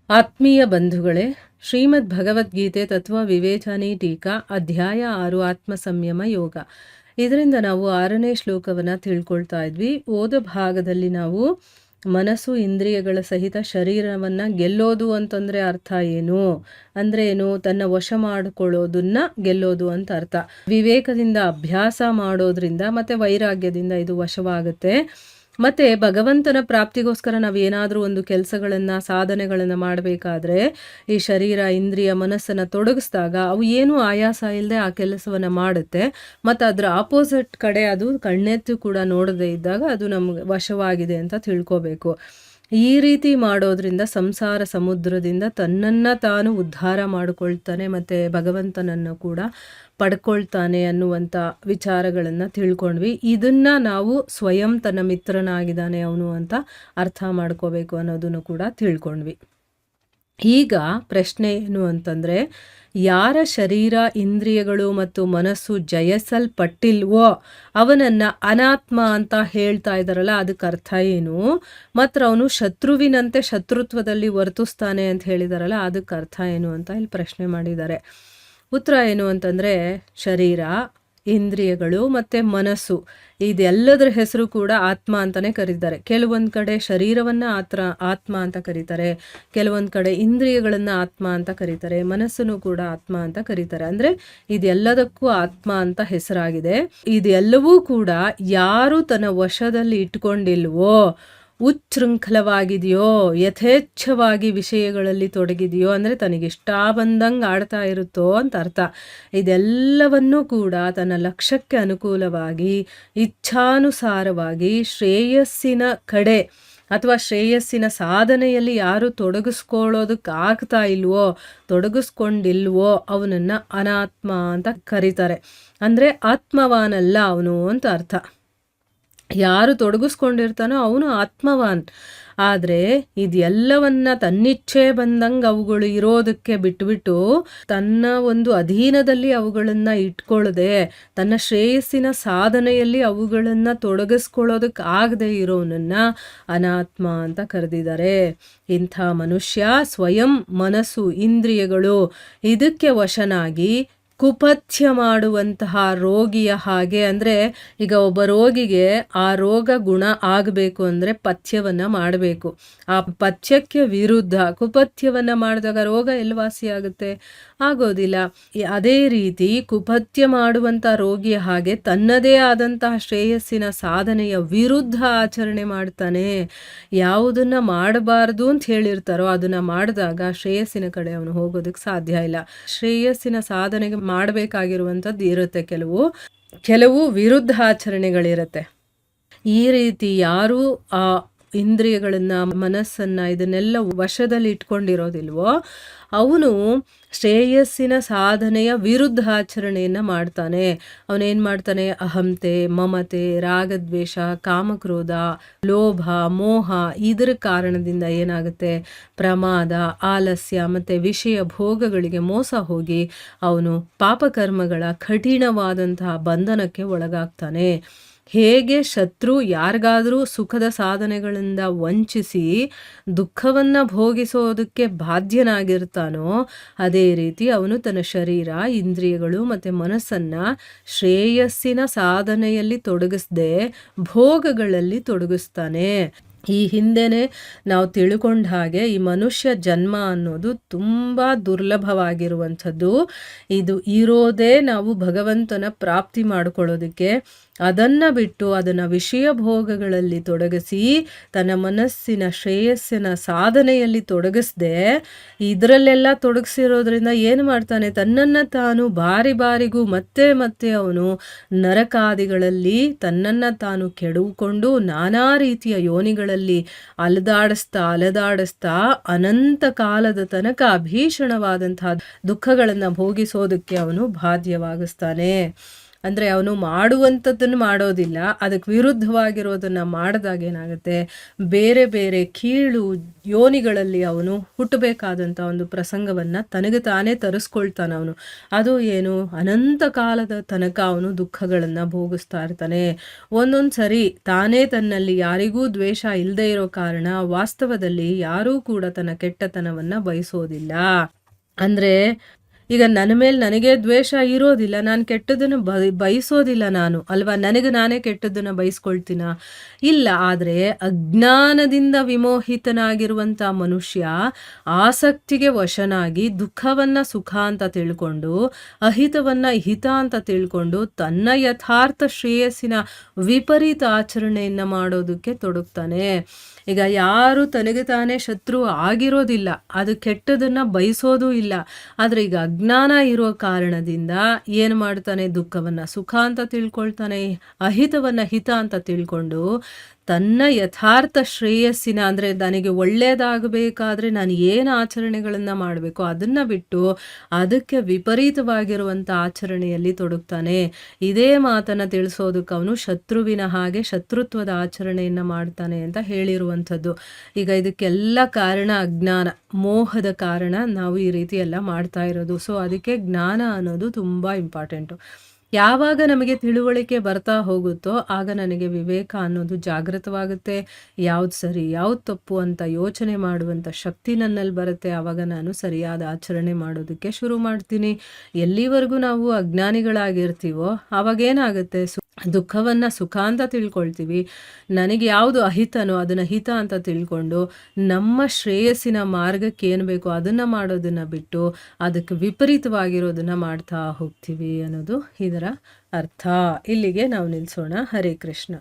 ಆತ್ಮೀಯ ಬಂಧುಗಳೇ, ಶ್ರೀಮದ್ ಭಗವದ್ಗೀತೆ ತತ್ವ ವಿವೇಚನೆ ಟೀಕಾ ಅಧ್ಯಾಯ 6 ಆತ್ಮ ಸಂಯಮ ಯೋಗ. ಇದರಿಂದ ನಾವು 6ನೇ ಶ್ಲೋಕವನ್ನು ತಿಳ್ಕೊಳ್ತಾ ಇದ್ವಿ. ಓದ ಭಾಗದಲ್ಲಿ ನಾವು ಮನಸ್ಸು ಇಂದ್ರಿಯಗಳ ಸಹಿತ ಶರೀರವನ್ನು ಗೆಲ್ಲೋದು ಅಂತಂದರೆ ಅರ್ಥ ಏನು, ಅಂದರೆ ಏನು, ತನ್ನ ವಶ ಮಾಡಿಕೊಳ್ಳೋದನ್ನ ಗೆಲ್ಲೋದು ಅಂತ ಅರ್ಥ. ವಿವೇಕದಿಂದ ಅಭ್ಯಾಸ ಮಾಡೋದ್ರಿಂದ ಮತ್ತು ವೈರಾಗ್ಯದಿಂದ ಇದು ವಶವಾಗುತ್ತೆ. ಮತ್ತು ಭಗವಂತನ ಪ್ರಾಪ್ತಿಗೋಸ್ಕರ ನಾವು ಏನಾದರೂ ಒಂದು ಕೆಲಸಗಳನ್ನು ಸಾಧನೆಗಳನ್ನು ಮಾಡಬೇಕಾದ್ರೆ ಈ ಶರೀರ ಇಂದ್ರಿಯ ಮನಸ್ಸನ್ನು ತೊಡಗಿಸಿದಾಗ ಅವು ಏನೂ ಆಯಾಸ ಇಲ್ಲದೆ ಆ ಕೆಲಸವನ್ನು ಮಾಡುತ್ತೆ. ಮತ್ತು ಅದರ ಆಪೋಸಿಟ್ ಕಡೆ ಅದು ಕಣ್ಣೆತ್ತು ಕೂಡ ನೋಡದೇ ಇದ್ದಾಗ ಅದು ನಮ್ಗೆ ವಶವಾಗಿದೆ ಅಂತ ತಿಳ್ಕೋಬೇಕು. ಈ ರೀತಿ ಮಾಡೋದ್ರಿಂದ ಸಂಸಾರ ಸಮುದ್ರದಿಂದ ತನ್ನನ್ನು ತಾನು ಉದ್ಧಾರ ಮಾಡಿಕೊಳ್ತಾನೆ ಮತ್ತು ಭಗವಂತನನ್ನು ಕೂಡ ಪಡ್ಕೊಳ್ತಾನೆ ಅನ್ನುವಂಥ ವಿಚಾರಗಳನ್ನು ತಿಳ್ಕೊಂಡ್ವಿ. ಇದನ್ನು ನಾವು ಸ್ವಯಂ ತನ್ನ ಮಿತ್ರನಾಗಿದ್ದಾನೆ ಅವನು ಅಂತ ಅರ್ಥ ಮಾಡ್ಕೋಬೇಕು ಅನ್ನೋದನ್ನು ಕೂಡ ತಿಳ್ಕೊಂಡ್ವಿ. ಈಗ ಪ್ರಶ್ನೆ ಏನು ಅಂತಂದರೆ, ಯಾರ ಶರೀರ ಇಂದ್ರಿಯಗಳು ಮತ್ತು ಮನಸ್ಸು ಜಯಿಸಲ್ಪಟ್ಟಿಲ್ವೋ ಅವನನ್ನು ಅನಾತ್ಮ ಅಂತ ಹೇಳ್ತಾ ಇದ್ದಾರಲ್ಲ, ಅದಕ್ಕೆ ಅರ್ಥ ಏನು? ಮತ್ತು ಅವನು ಶತ್ರುವಿನಂತೆ ಶತ್ರುತ್ವದಲ್ಲಿ ವರ್ತಿಸ್ತಾನೆ ಅಂತ ಹೇಳಿದಾರಲ್ಲ, ಅದಕ್ಕೆ ಅರ್ಥ ಏನು ಅಂತ ಇಲ್ಲಿ ಪ್ರಶ್ನೆ ಮಾಡಿದ್ದಾರೆ. ಉತ್ತರ ಏನು ಅಂತಂದರೆ, ಶರೀರ ಇಂದ್ರಿಯಗಳು ಮತ್ತು ಮನಸ್ಸು ಇದೆಲ್ಲದರ ಹೆಸರು ಕೂಡ ಆತ್ಮ ಅಂತಲೇ ಕರೀತಾರೆ. ಕೆಲವೊಂದು ಕಡೆ ಶರೀರವನ್ನು ಆತ್ಮ ಅಂತ ಕರೀತಾರೆ, ಕೆಲವೊಂದು ಕಡೆ ಇಂದ್ರಿಯಗಳನ್ನು ಆತ್ಮ ಅಂತ ಕರೀತಾರೆ, ಮನಸ್ಸನ್ನು ಕೂಡ ಆತ್ಮ ಅಂತ ಕರೀತಾರೆ. ಅಂದರೆ ಇದೆಲ್ಲದಕ್ಕೂ ಆತ್ಮ ಅಂತ ಹೆಸರಾಗಿದೆ. ಇದೆಲ್ಲವೂ ಕೂಡ ಯಾರು ತನ್ನ ವಶದಲ್ಲಿ ಇಟ್ಕೊಂಡಿಲ್ವೋ, ಉಚ್ಛೃಂಖಲವಾಗಿದೆಯೋ, ಯಥೇಚ್ಛವಾಗಿ ವಿಷಯಗಳಲ್ಲಿ ತೊಡಗಿದೆಯೋ, ಅಂದರೆ ತನಗಿಷ್ಟ ಬಂದಂಗೆ ಆಡ್ತಾ ಇರುತ್ತೋ ಅಂತ ಅರ್ಥ. ಇದೆಲ್ಲವನ್ನೂ ಕೂಡ ತನ್ನ ಲಕ್ಷ್ಯಕ್ಕೆ ಅನುಕೂಲವಾಗಿ ಇಚ್ಛಾನುಸಾರವಾಗಿ ಶ್ರೇಯಸ್ಸಿನ ಕಡೆ ಅಥವಾ ಶ್ರೇಯಸ್ಸಿನ ಸಾಧನೆಯಲ್ಲಿ ಯಾರು ತೊಡಗಿಸ್ಕೊಳ್ಳೋದಕ್ಕೆ ಆಗ್ತಾ ಇಲ್ವೋ, ತೊಡಗಿಸ್ಕೊಂಡಿಲ್ವೋ ಅವನನ್ನು ಅನಾತ್ಮ ಅಂತ ಕರೀತಾರೆ. ಅಂದರೆ ಆತ್ಮವಾನಲ್ಲ ಅವನು ಅಂತ ಅರ್ಥ. ಯಾರು ತೊಡಗಿಸ್ಕೊಂಡಿರ್ತಾನೋ ಅವನು ಆತ್ಮವಾನ್. ಆದರೆ ಇದೆಲ್ಲವನ್ನ ತನ್ನಿಚ್ಛೆ ಬಂದಂಗೆ ಅವುಗಳು ಇರೋದಕ್ಕೆ ಬಿಟ್ಬಿಟ್ಟು ತನ್ನ ಒಂದು ಅಧೀನದಲ್ಲಿ ಅವುಗಳನ್ನು ಇಟ್ಕೊಳ್ಳದೆ ತನ್ನ ಶ್ರೇಯಸ್ಸಿನ ಸಾಧನೆಯಲ್ಲಿ ಅವುಗಳನ್ನು ತೊಡಗಿಸ್ಕೊಳ್ಳೋದಕ್ಕೆ ಆಗದೆ ಇರೋನನ್ನು ಅನಾತ್ಮ ಅಂತ ಕರೆದಿದ್ದಾರೆ. ಇಂಥ ಮನುಷ್ಯ ಸ್ವಯಂ ಮನಸ್ಸು ಇಂದ್ರಿಯಗಳು ಇದಕ್ಕೆ ವಶನಾಗಿ ಕುಪಥ್ಯ ಮಾಡುವಂತಹ ರೋಗಿಯ ಹಾಗೆ. ಅಂದರೆ ಈಗ ಒಬ್ಬ ರೋಗಿಗೆ ಆ ರೋಗ ಗುಣ ಆಗಬೇಕು ಅಂದರೆ ಪಥ್ಯವನ್ನು ಮಾಡಬೇಕು. ಆ ಪಥ್ಯಕ್ಕೆ ವಿರುದ್ಧ ಕುಪಥ್ಯವನ್ನು ಮಾಡಿದಾಗ ರೋಗ ಎಲ್ಲಿ ವಾಸಿಯಾಗುತ್ತೆ? ಆಗೋದಿಲ್ಲ. ಅದೇ ರೀತಿ ಕುಪಥ್ಯ ಮಾಡುವಂಥ ರೋಗಿಯ ಹಾಗೆ ತನ್ನದೇ ಆದಂತಹ ಶ್ರೇಯಸ್ಸಿನ ಸಾಧನೆಯ ವಿರುದ್ಧ ಆಚರಣೆ ಮಾಡ್ತಾನೆ. ಯಾವುದನ್ನು ಮಾಡಬಾರ್ದು ಅಂತ ಹೇಳಿರ್ತಾರೋ ಅದನ್ನು ಮಾಡಿದಾಗ ಶ್ರೇಯಸ್ಸಿನ ಕಡೆ ಅವನು ಹೋಗೋದಕ್ಕೆ ಸಾಧ್ಯ ಇಲ್ಲ. ಶ್ರೇಯಸ್ಸಿನ ಸಾಧನೆಗೆ ಮಾಡಬೇಕಾಗಿರುವಂಥದ್ದು ಇರುತ್ತೆ, ಕೆಲವು ವಿರುದ್ಧ ಆಚರಣೆಗಳಿರುತ್ತೆ. ಈ ರೀತಿ ಯಾರು ಆ ಇಂದ್ರಿಯಗಳನ್ನು ಮನಸ್ಸನ್ನು ಇದನ್ನೆಲ್ಲ ವಶದಲ್ಲಿ ಇಟ್ಕೊಂಡಿರೋದಿಲ್ವೋ ಅವನು ಶ್ರೇಯಸ್ಸಿನ ಸಾಧನೆಯ ವಿರುದ್ಧ ಆಚರಣೆಯನ್ನು ಮಾಡ್ತಾನೆ. ಅವನೇನು ಮಾಡ್ತಾನೆ? ಅಹಂತೆ, ಮಮತೆ, ರಾಗದ್ವೇಷ, ಕಾಮಕ್ರೋಧ, ಲೋಭ, ಮೋಹ ಇದರ ಕಾರಣದಿಂದ ಏನಾಗುತ್ತೆ? ಪ್ರಮಾದ, ಆಲಸ್ಯ ಮತ್ತು ವಿಷಯ ಭೋಗಗಳಿಗೆ ಮೋಸ ಹೋಗಿ ಅವನು ಪಾಪಕರ್ಮಗಳ ಕಠಿಣವಾದಂತಹ ಬಂಧನಕ್ಕೆ ಒಳಗಾಗ್ತಾನೆ. ಹೇಗೆ ಶತ್ರು ಯಾರಿಗಾದರೂ ಸುಖದ ಸಾಧನೆಗಳಿಂದ ವಂಚಿಸಿ ದುಃಖವನ್ನು ಭೋಗಿಸೋದಕ್ಕೆ ಬಾಧ್ಯನಾಗಿರ್ತಾನೋ ಅದೇ ರೀತಿ ಅವನು ತನ್ನ ಶರೀರ ಇಂದ್ರಿಯಗಳು ಮತ್ತು ಮನಸ್ಸನ್ನು ಶ್ರೇಯಸ್ಸಿನ ಸಾಧನೆಯಲ್ಲಿ ತೊಡಗಿಸದೆ ಭೋಗಗಳಲ್ಲಿ ತೊಡಗಿಸ್ತಾನೆ. ಈ ಹಿಂದೆನೇ ನಾವು ತಿಳ್ಕೊಂಡ ಹಾಗೆ ಈ ಮನುಷ್ಯ ಜನ್ಮ ಅನ್ನೋದು ತುಂಬ ದುರ್ಲಭವಾಗಿರುವಂಥದ್ದು. ಇದು ಇರೋದೇ ನಾವು ಭಗವಂತನ ಪ್ರಾಪ್ತಿ ಮಾಡ್ಕೊಳ್ಳೋದಕ್ಕೆ. ಅದನ್ನು ಬಿಟ್ಟು ಅದನ್ನು ವಿಷಯ ಭೋಗಗಳಲ್ಲಿ ತೊಡಗಿಸಿ ತನ್ನ ಮನಸ್ಸಿನ ಶ್ರೇಯಸ್ಸಿನ ಸಾಧನೆಯಲ್ಲಿ ತೊಡಗಿಸದೆ ಇದರಲ್ಲೆಲ್ಲ ತೊಡಗಿಸಿರೋದ್ರಿಂದ ಏನು ಮಾಡ್ತಾನೆ? ತನ್ನನ್ನು ತಾನು ಬಾರಿಗೂ ಮತ್ತೆ ಅವನು ನರಕಾದಿಗಳಲ್ಲಿ ತನ್ನನ್ನು ತಾನು ಕೆಡುಕೊಂಡು ನಾನಾ ರೀತಿಯ ಯೋನಿಗಳಲ್ಲಿ ಅಲದಾಡಿಸ್ತಾ ಅನಂತ ಕಾಲದ ತನಕ ಭೀಷಣವಾದಂತಹ ದುಃಖಗಳನ್ನು ಭೋಗಿಸೋದಕ್ಕೆ ಅವನು ಬಾಧ್ಯವಾಗಿಸ್ತಾನೆ. ಅಂದರೆ ಅವನು ಮಾಡುವಂಥದ್ದನ್ನು ಮಾಡೋದಿಲ್ಲ, ಅದಕ್ಕೆ ವಿರುದ್ಧವಾಗಿರೋದನ್ನು ಮಾಡಿದಾಗ ಏನಾಗುತ್ತೆ, ಬೇರೆ ಬೇರೆ ಕೀಳು ಯೋನಿಗಳಲ್ಲಿ ಅವನು ಹುಟ್ಟಬೇಕಾದಂಥ ಒಂದು ಪ್ರಸಂಗವನ್ನು ತನಗೆ ತಾನೇ ತರಿಸ್ಕೊಳ್ತಾನೆ ಅವನು. ಅದು ಏನು, ಅನಂತ ಕಾಲದ ತನಕ ಅವನು ದುಃಖಗಳನ್ನು ಭೋಗಿಸ್ತಾ ಇರ್ತಾನೆ. ಒಂದೊಂದು ಸರಿ ತಾನೇ ತನ್ನಲ್ಲಿ ಯಾರಿಗೂ ದ್ವೇಷ ಇಲ್ಲದೆ ಇರೋ ಕಾರಣ ವಾಸ್ತವದಲ್ಲಿ ಯಾರೂ ಕೂಡ ತನ್ನ ಕೆಟ್ಟತನವನ್ನು ಬಯಸೋದಿಲ್ಲ. ಅಂದರೆ ಈಗ ನನ್ನ ಮೇಲೆ ನನಗೆ ದ್ವೇಷ ಇರೋದಿಲ್ಲ, ನಾನು ಕೆಟ್ಟದನ್ನು ಬಯಸೋದಿಲ್ಲ ನಾನು ಅಲ್ವಾ, ನನಗೆ ನಾನೇ ಕೆಟ್ಟದ್ದನ್ನು ಬಯಸ್ಕೊಳ್ತೀನ ಇಲ್ಲ. ಆದರೆ ಅಜ್ಞಾನದಿಂದ ವಿಮೋಹಿತನಾಗಿರುವಂಥ ಮನುಷ್ಯ ಆಸಕ್ತಿಗೆ ವಶನಾಗಿ ದುಃಖವನ್ನು ಸುಖ ಅಂತ ತಿಳ್ಕೊಂಡು, ಅಹಿತವನ್ನು ಹಿತ ಅಂತ ತಿಳ್ಕೊಂಡು ತನ್ನ ಯಥಾರ್ಥ ಶ್ರೇಯಸ್ಸಿನ ವಿಪರೀತ ಆಚರಣೆಯನ್ನು ಮಾಡೋದಕ್ಕೆ ತೊಡಗ್ತಾನೆ. ಈಗ ಯಾರು ತನಗೆ ತಾನೇ ಶತ್ರು ಆಗಿರೋದಿಲ್ಲ, ಅದು ಕೆಟ್ಟದನ್ನು ಬಯಸೋದೂ ಇಲ್ಲ. ಆದರೆ ಈಗ ಅಜ್ಞಾನ ಇರೋ ಕಾರಣದಿಂದ ಏನು ಮಾಡ್ತಾನೆ, ದುಃಖವನ್ನು ಸುಖ ಅಂತ ತಿಳ್ಕೊಳ್ತಾನೆ, ಅಹಿತವನ್ನು ಹಿತ ಅಂತ ತಿಳ್ಕೊಂಡು ತನ್ನ ಯಥಾರ್ಥ ಶ್ರೇಯಸ್ಸಿನ, ಅಂದರೆ ನನಗೆ ಒಳ್ಳೆಯದಾಗಬೇಕಾದ್ರೆ ನಾನು ಏನು ಆಚರಣೆಗಳನ್ನು ಮಾಡಬೇಕು ಅದನ್ನು ಬಿಟ್ಟು ಅದಕ್ಕೆ ವಿಪರೀತವಾಗಿರುವಂಥ ಆಚರಣೆಯಲ್ಲಿ ತೊಡಗ್ತಾನೆ. ಇದೇ ಮಾತನ್ನು ತಿಳಿಸೋದಕ್ಕೆ ಅವನು ಶತ್ರುವಿನ ಹಾಗೆ ಶತ್ರುತ್ವದ ಆಚರಣೆಯನ್ನು ಮಾಡ್ತಾನೆ ಅಂತ ಹೇಳಿರುವಂಥದ್ದು. ಈಗ ಇದಕ್ಕೆಲ್ಲ ಕಾರಣ ಅಜ್ಞಾನ, ಮೋಹದ ಕಾರಣ ನಾವು ಈ ರೀತಿ ಎಲ್ಲ ಮಾಡ್ತಾ ಇರೋದು. ಸೊ ಅದಕ್ಕೆ ಜ್ಞಾನ ಅನ್ನೋದು ತುಂಬ ಇಂಪಾರ್ಟೆಂಟು. ಯಾವಾಗ ನಮಗೆ ತಿಳುವಳಿಕೆ ಬರ್ತಾ ಹೋಗುತ್ತೋ ಆಗ ನನಗೆ ವಿವೇಕ ಅನ್ನೋದು ಜಾಗೃತವಾಗುತ್ತೆ. ಯಾವ್ದು ಸರಿ ಯಾವ್ದು ತಪ್ಪು ಅಂತ ಯೋಚನೆ ಮಾಡುವಂಥ ಶಕ್ತಿ ನನ್ನಲ್ಲಿ ಬರುತ್ತೆ. ಆವಾಗ ನಾನು ಸರಿಯಾದ ಆಚರಣೆ ಮಾಡೋದಕ್ಕೆ ಶುರು ಮಾಡ್ತೀನಿ. ಎಲ್ಲಿವರೆಗೂ ನಾವು ಅಜ್ಞಾನಿಗಳಾಗಿರ್ತೀವೋ ಆವಾಗೇನಾಗುತ್ತೆ, ದುಃಖವನ್ನು ಸುಖ ಅಂತ ತಿಳ್ಕೊಳ್ತೀವಿ. ನನಗೆ ಯಾವುದು ಅಹಿತನೋ ಅದನ್ನು ಹಿತ ಅಂತ ತಿಳ್ಕೊಂಡು ನಮ್ಮ ಶ್ರೇಯಸ್ಸಿನ ಮಾರ್ಗಕ್ಕೆ ಏನು ಬೇಕೋ ಅದನ್ನು ಮಾಡೋದನ್ನು ಬಿಟ್ಟು ಅದಕ್ಕೆ ವಿಪರೀತವಾಗಿರೋದನ್ನು ಮಾಡ್ತಾ ಹೋಗ್ತೀವಿ ಅನ್ನೋದು ಇದರ ಅರ್ಥ. ಇಲ್ಲಿಗೆ ನಾವು ನಿಲ್ಲಿಸೋಣ. ಹರೇ ಕೃಷ್ಣ.